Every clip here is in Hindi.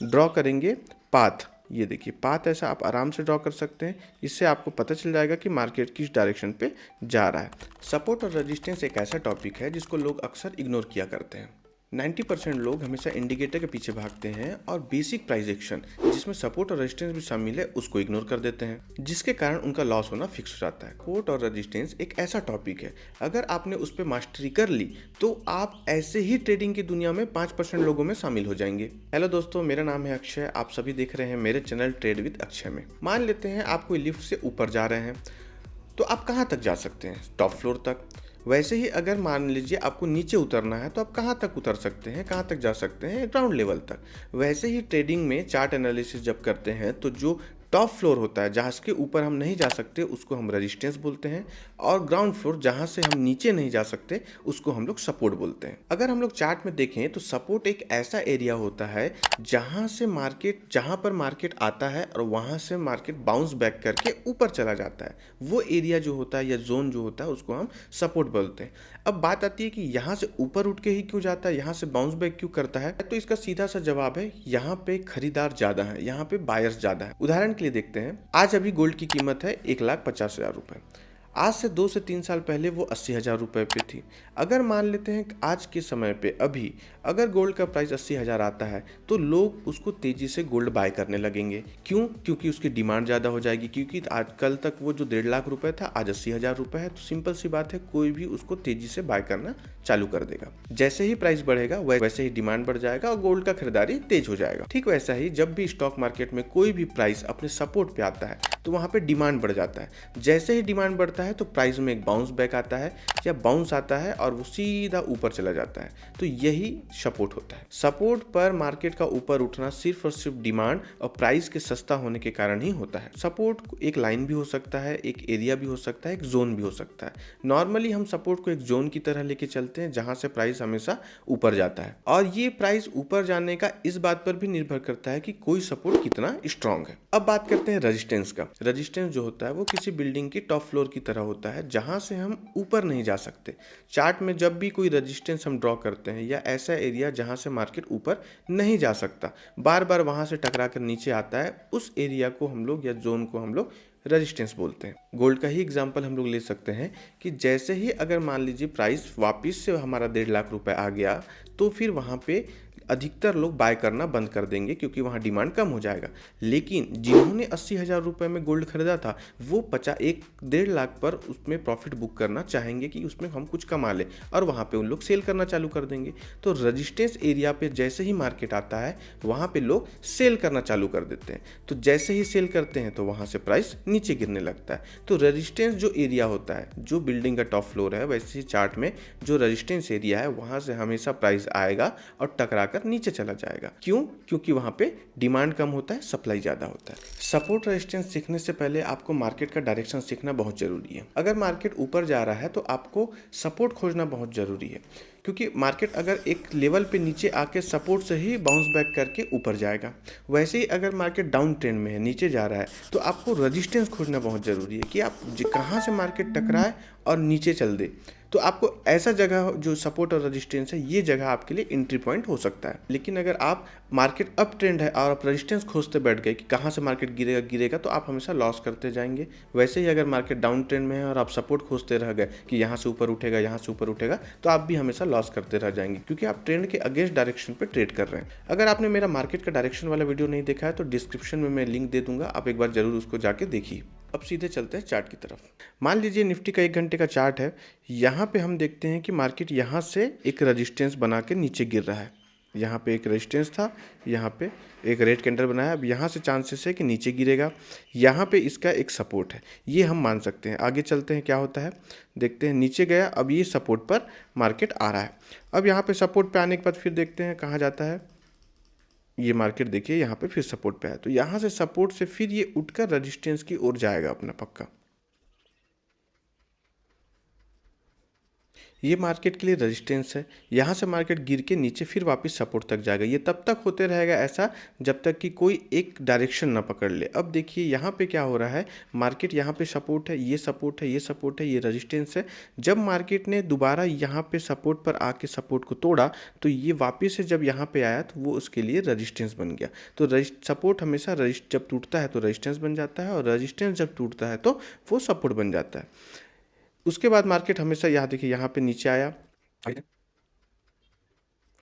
ड्रॉ करेंगे पाथ। ये देखिए पाथ ऐसा आप आराम से ड्रॉ कर सकते हैं, इससे आपको पता चल जाएगा कि मार्केट किस डायरेक्शन पे जा रहा है। सपोर्ट और रेजिस्टेंस एक ऐसा टॉपिक है जिसको लोग अक्सर इग्नोर किया करते हैं। 90% लोग हमेशा इंडिकेटर के पीछे भागते हैं और बेसिक प्राइस एक्शन जिसमें सपोर्ट और रेजिस्टेंस भी शामिल है उसको इग्नोर कर देते हैं, जिसके कारण उनका लॉस होना फिक्स हो जाता है। सपोर्ट और रेजिस्टेंस एक ऐसा टॉपिक है, अगर आपने उस पर मास्टरी कर ली तो आप ऐसे ही ट्रेडिंग की दुनिया में 5% लोगों में शामिल हो जाएंगे। हेलो दोस्तों, मेरा नाम है अक्षय, आप सभी देख रहे हैं मेरे चैनल ट्रेड विद अक्षय में। मान लेते हैं आप कोई लिफ्ट से ऊपर जा रहे हैं, तो आप कहाँ तक जा सकते हैं? टॉप फ्लोर तक। वैसे ही अगर मान लीजिए आपको नीचे उतरना है तो आप कहाँ तक उतर सकते हैं, कहाँ तक जा सकते हैं? ग्राउंड लेवल तक। वैसे ही ट्रेडिंग में चार्ट एनालिसिस जब करते हैं तो जो टॉप फ्लोर होता है जहाँ के ऊपर हम नहीं जा सकते उसको हम रेजिस्टेंस बोलते हैं, और ग्राउंड फ्लोर जहाँ से हम नीचे नहीं जा सकते उसको हम लोग सपोर्ट बोलते हैं। अगर हम लोग चार्ट में देखें तो सपोर्ट एक ऐसा एरिया होता है जहाँ पर मार्केट आता है और वहाँ से मार्केट बाउंस बैक करके ऊपर चला जाता है, वो एरिया जो होता है या जोन जो होता है उसको हम सपोर्ट बोलते हैं। अब बात आती है कि यहाँ से ऊपर उठ के ही क्यों जाता है, यहाँ से बाउंस बैक क्यों करता है? तो इसका सीधा सा जवाब है, यहाँ पे खरीदार ज्यादा है, यहाँ पे बायर्स ज्यादा है। उदाहरण के लिए देखते हैं, आज अभी गोल्ड की कीमत है 1,50,000 रुपए। आज से 2 से 3 साल पहले वो 80,000 रुपए पे थी। अगर मान लेते हैं कि आज के समय पे अभी अगर गोल्ड का प्राइस 80,000 आता है तो लोग उसको तेजी से गोल्ड बाय करने लगेंगे। क्यों? क्योंकि उसकी डिमांड ज़्यादा हो जाएगी, क्योंकि आज कल तक वो जो 1.5 लाख रुपए था आज 80,000 रुपए है। तो सिंपल सी बात है, कोई भी उसको तेजी से बाय करना चालू कर देगा। जैसे ही प्राइस बढ़ेगा वैसे ही डिमांड बढ़ जाएगा और गोल्ड का खरीदारी तेज हो जाएगा। ठीक वैसा ही जब भी स्टॉक मार्केट में कोई भी प्राइस अपने सपोर्ट पे आता है तो वहाँ पे डिमांड बढ़ जाता है। जैसे ही डिमांड बढ़ता है तो प्राइस में एक बाउंस बैक आता है या बाउंस आता है और वो सीधा ऊपर चला जाता है। तो यही सपोर्ट होता है। सपोर्ट पर मार्केट का ऊपर उठना सिर्फ और सिर्फ डिमांड और प्राइस के सस्ता होने के कारण ही होता है। सपोर्ट एक लाइन भी हो सकता है, एक एरिया भी हो सकता है, एक जोन भी हो सकता है। नॉर्मली हम सपोर्ट को एक जोन की तरह लेके चलते हैं जहां से प्राइस हमेशा ऊपर जाता है, और ये प्राइस ऊपर जाने का इस बात पर भी निर्भर करता है कि कोई सपोर्ट कितना स्ट्रांग है। अब बात करते हैं रेजिस्टेंस का। रेजिस्टेंस जो होता है वो किसी बिल्डिंग की टॉप फ्लोर की तरह होता है जहां से हम ऊपर नहीं जा सकते। चार्ट में जब भी कोई रेजिस्टेंस हम ड्रॉ करते हैं या ऐसा एरिया जहां से मार्केट ऊपर नहीं जा सकता, बार बार वहां से टकरा कर नीचे आता है, उस एरिया को हम लोग या जोन को हम लोग रेजिस्टेंस बोलते हैं। गोल्ड का ही एग्जांपल हम लोग ले सकते हैं कि जैसे ही अगर मान लीजिए प्राइस वापस से हमारा 1.5 लाख रुपए आ गया तो फिर वहाँ पे अधिकतर लोग बाय करना बंद कर देंगे क्योंकि वहाँ डिमांड कम हो जाएगा। लेकिन जिन्होंने 80,000 रुपये में गोल्ड खरीदा था वो 1.5 लाख पर उसमें प्रॉफिट बुक करना चाहेंगे कि उसमें हम कुछ कमा लें, और वहाँ पे उन लोग सेल करना चालू कर देंगे। तो रेजिस्टेंस एरिया पे जैसे ही मार्केट आता है वहाँ पे लोग सेल करना चालू कर देते हैं। तो जैसे ही सेल करते हैं तो वहाँ से प्राइस नीचे गिरने लगता है। तो रेजिस्टेंस जो एरिया होता है, जो बिल्डिंग का टॉप फ्लोर है, वैसे ही चार्ट में जो रेजिस्टेंस एरिया है वहाँ से हमेशा प्राइस आएगा और टकरा नीचे चला जाएगा। क्यों? क्योंकि वहां पे डिमांड कम होता है, सप्लाई ज्यादा होता है। सपोर्ट रेजिस्टेंस सीखने से पहले आपको मार्केट का डायरेक्शन सीखना बहुत जरूरी है। अगर मार्केट ऊपर जा रहा है तो आपको सपोर्ट खोजना बहुत जरूरी है, क्योंकि मार्केट अगर एक लेवल पे नीचे आके सपोर्ट से ही बाउंस बैक करके ऊपर जाएगा। वैसे ही अगर मार्केट डाउन ट्रेंड में है, नीचे जा रहा है, तो आपको रेजिस्टेंस खोजना बहुत ज़रूरी है कि आप कहाँ से मार्केट टकराए और नीचे चल दे। तो आपको ऐसा जगह जो सपोर्ट और रेजिस्टेंस है, ये जगह आपके लिए एंट्री पॉइंट हो सकता है। लेकिन अगर आप मार्केट अप ट्रेंड है और आप रेजिस्टेंस खोजते बैठ गए कि कहाँ से मार्केट गिरेगा तो आप हमेशा लॉस करते जाएंगे। वैसे ही अगर मार्केट डाउन ट्रेंड में है और आप सपोर्ट खोजते रह गए कि यहाँ से ऊपर उठेगा, यहाँ से ऊपर उठेगा, तो आप भी हमेशा लॉस करते रह जाएंगे, क्योंकि आप ट्रेंड के अगेंस्ट डायरेक्शन पे ट्रेड कर रहे हैं। अगर आपने मेरा मार्केट का डायरेक्शन वाला वीडियो नहीं देखा है तो डिस्क्रिप्शन में मैं लिंक दे दूंगा, आप एक बार जरूर उसको जाके देखिए। अब सीधे चलते हैं चार्ट की तरफ। मान लीजिए निफ्टी का 1 घंटे का चार्ट है। यहाँ पे हम देखते हैं कि मार्केट यहाँ से एक रेजिस्टेंस बना के नीचे गिर रहा है। यहाँ पे एक रेजिस्टेंस था, यहाँ पे एक रेड कैंडल बनाया, अब यहाँ से चांसेस है कि नीचे गिरेगा। यहाँ पे इसका एक सपोर्ट है, ये हम मान सकते हैं। आगे चलते हैं क्या होता है, देखते हैं। नीचे गया, अब ये सपोर्ट पर मार्केट आ रहा है। अब यहाँ पे सपोर्ट पे आने के बाद फिर देखते हैं कहाँ जाता है। ये मार्केट देखिए यहाँ पे फिर सपोर्ट पे है, तो यहाँ से सपोर्ट से फिर ये उठकर रेजिस्टेंस की ओर जाएगा अपना पक्का। ये मार्केट के लिए रेजिस्टेंस है। यहाँ से मार्केट गिर के नीचे फिर वापस सपोर्ट तक जाएगा। ये तब तक होते रहेगा ऐसा जब तक कि कोई एक डायरेक्शन ना पकड़ ले। अब देखिए यहाँ पे क्या हो रहा है, मार्केट यहाँ पे सपोर्ट है, ये सपोर्ट है, ये सपोर्ट है, ये रेजिस्टेंस है। जब मार्केट ने दोबारा यहाँ पे सपोर्ट पर आके सपोर्ट को तोड़ा तो ये वापस से जब यहाँ पे आया तो वो उसके लिए रेजिस्टेंस बन गया। तो सपोर्ट हमेशा जब टूटता है तो रेजिस्टेंस बन जाता है, और रेजिस्टेंस जब टूटता है तो वो सपोर्ट बन जाता है। उसके बाद मार्केट हमेशा यहाँ देखिए यहाँ पे नीचे आया।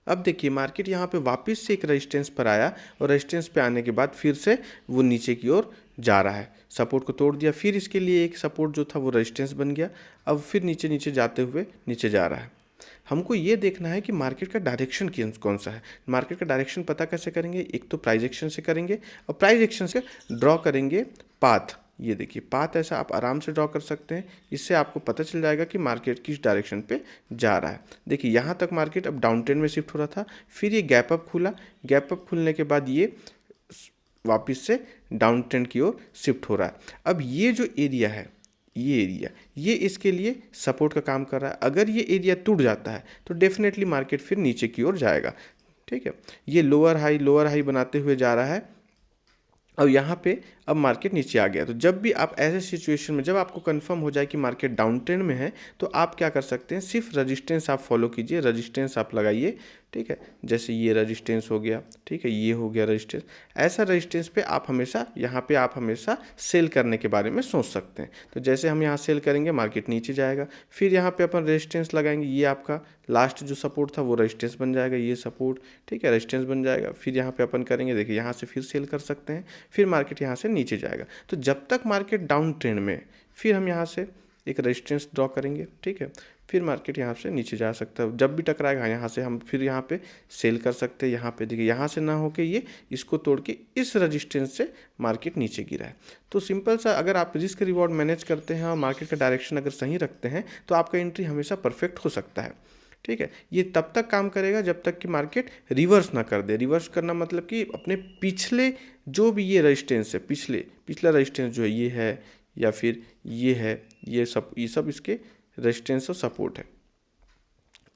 अब देखिए मार्केट यहाँ पे वापस से एक रेजिस्टेंस पर आया, और रेजिस्टेंस पे आने के बाद फिर से वो नीचे की ओर जा रहा है। सपोर्ट को तोड़ दिया, फिर इसके लिए एक सपोर्ट जो था वो रेजिस्टेंस बन गया। अब फिर नीचे नीचे जाते हुए नीचे जा रहा है। हमको ये देखना है कि मार्केट का डायरेक्शन कौन सा है। मार्केट का डायरेक्शन पता कैसे करेंगे, एक तो प्राइस एक्शन से करेंगे, और प्राइस एक्शन से ड्रॉ करेंगे पाथ। ये देखिए पाथ ऐसा आप आराम से ड्रॉ कर सकते हैं। इससे आपको पता चल जाएगा कि मार्केट किस डायरेक्शन पे जा रहा है। देखिए यहाँ तक मार्केट अब डाउन ट्रेंड में शिफ्ट हो रहा था, फिर ये गैप अप खुला, गैप अप खुलने के बाद ये वापस से डाउन ट्रेंड की ओर शिफ्ट हो रहा है। अब ये जो एरिया है, ये एरिया, ये इसके लिए सपोर्ट का काम कर रहा है। अगर ये एरिया टूट जाता है तो डेफिनेटली मार्केट फिर नीचे की ओर जाएगा। ठीक है, ये लोअर हाई बनाते हुए जा रहा है। अब यहाँ पे अब मार्केट नीचे आ गया। तो जब भी आप ऐसे सिचुएशन में, जब आपको कंफर्म हो जाए कि मार्केट डाउन ट्रेंड में है, तो आप क्या कर सकते हैं, सिर्फ रेजिस्टेंस आप फॉलो कीजिए, रेजिस्टेंस आप लगाइए। ठीक है, जैसे ये रेजिस्टेंस हो गया, ठीक है, ये हो गया रेजिस्टेंस। ऐसा रेजिस्टेंस पे आप हमेशा आप हमेशा सेल करने के बारे में सोच सकते हैं। तो जैसे हम यहाँ सेल करेंगे मार्केट नीचे जाएगा, फिर यहाँ पे अपन रेजिस्टेंस लगाएंगे, ये आपका लास्ट जो सपोर्ट था वो रेजिस्टेंस बन जाएगा, ये सपोर्ट, ठीक है, रेजिस्टेंस बन जाएगा। फिर यहाँ पे अपन करेंगे, देखिए यहाँ से फिर सेल कर सकते हैं, फिर मार्केट यहाँ से नीचे जाएगा। तो जब तक मार्केट डाउन ट्रेंड में, फिर हम यहाँ से एक रेजिस्टेंस ड्रॉ करेंगे। ठीक है, फिर मार्केट यहाँ से नीचे जा सकता है। जब भी टकराएगा यहाँ से हम फिर यहाँ पे सेल कर सकते हैं। यहाँ पे देखिए यहाँ से ना होके ये इसको तोड़ के इस रेजिस्टेंस से मार्केट नीचे गिरा है। तो सिंपल सा, अगर आप रिस्क रिवॉर्ड मैनेज करते हैं और मार्केट का डायरेक्शन अगर सही रखते हैं तो आपका एंट्री हमेशा परफेक्ट हो सकता है। ठीक है, ये तब तक काम करेगा जब तक कि मार्केट रिवर्स ना कर दे। रिवर्स करना मतलब कि अपने पिछले जो भी ये रेजिस्टेंस है, पिछला रेजिस्टेंस जो है ये है, या फिर ये है, ये सब इसके रेजिस्टेंस और सपोर्ट है,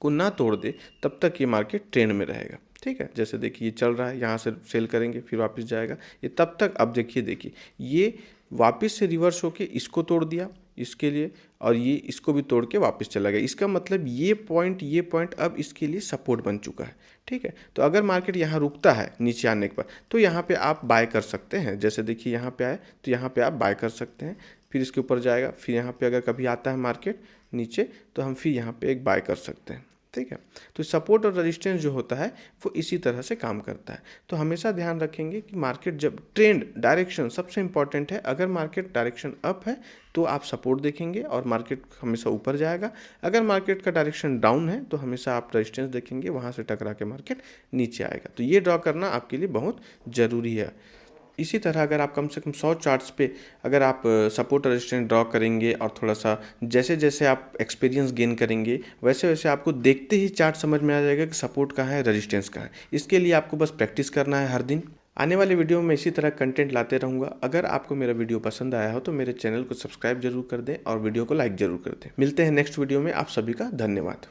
को ना तोड़ दे, तब तक ये मार्केट ट्रेंड में रहेगा। ठीक है, जैसे देखिए ये चल रहा है, यहाँ से सेल करेंगे फिर वापस जाएगा ये तब तक। अब देखिए ये वापस से रिवर्स होके इसको तोड़ दिया इसके लिए, और ये इसको भी तोड़ के वापस चला गया। इसका मतलब ये पॉइंट अब इसके लिए सपोर्ट बन चुका है। ठीक है, तो अगर मार्केट यहाँ रुकता है नीचे आने के बाद तो यहाँ पे आप बाय कर सकते हैं। जैसे देखिए यहाँ पे आए तो यहाँ पे आप बाय कर सकते हैं, फिर इसके ऊपर जाएगा, फिर यहाँ पे अगर कभी आता है मार्केट नीचे तो हम फिर यहाँ पे एक बाय कर सकते हैं। ठीक है, तो सपोर्ट और रेजिस्टेंस जो होता है वो इसी तरह से काम करता है। तो हमेशा ध्यान रखेंगे कि मार्केट जब ट्रेंड, डायरेक्शन सबसे इंपॉर्टेंट है। अगर मार्केट डायरेक्शन अप है तो आप सपोर्ट देखेंगे और मार्केट हमेशा ऊपर जाएगा। अगर मार्केट का डायरेक्शन डाउन है तो हमेशा आप रेजिस्टेंस देखेंगे, वहाँ से टकरा के मार्केट नीचे आएगा। तो ये ड्रॉ करना आपके लिए बहुत ज़रूरी है। इसी तरह अगर आप कम से कम 100 चार्ट्स पे अगर आप सपोर्ट रेजिस्टेंस ड्रॉ करेंगे, और थोड़ा सा जैसे जैसे आप एक्सपीरियंस गेन करेंगे वैसे वैसे आपको देखते ही चार्ट समझ में आ जाएगा कि सपोर्ट कहाँ है, रेजिस्टेंस कहाँ है। इसके लिए आपको बस प्रैक्टिस करना है हर दिन। आने वाले वीडियो में इसी तरह कंटेंट लाते रहूँगा। अगर आपको मेरा वीडियो पसंद आया हो तो मेरे चैनल को सब्सक्राइब जरूर कर दें और वीडियो को लाइक ज़रूर कर दें। मिलते हैं नेक्स्ट वीडियो में। आप सभी का धन्यवाद।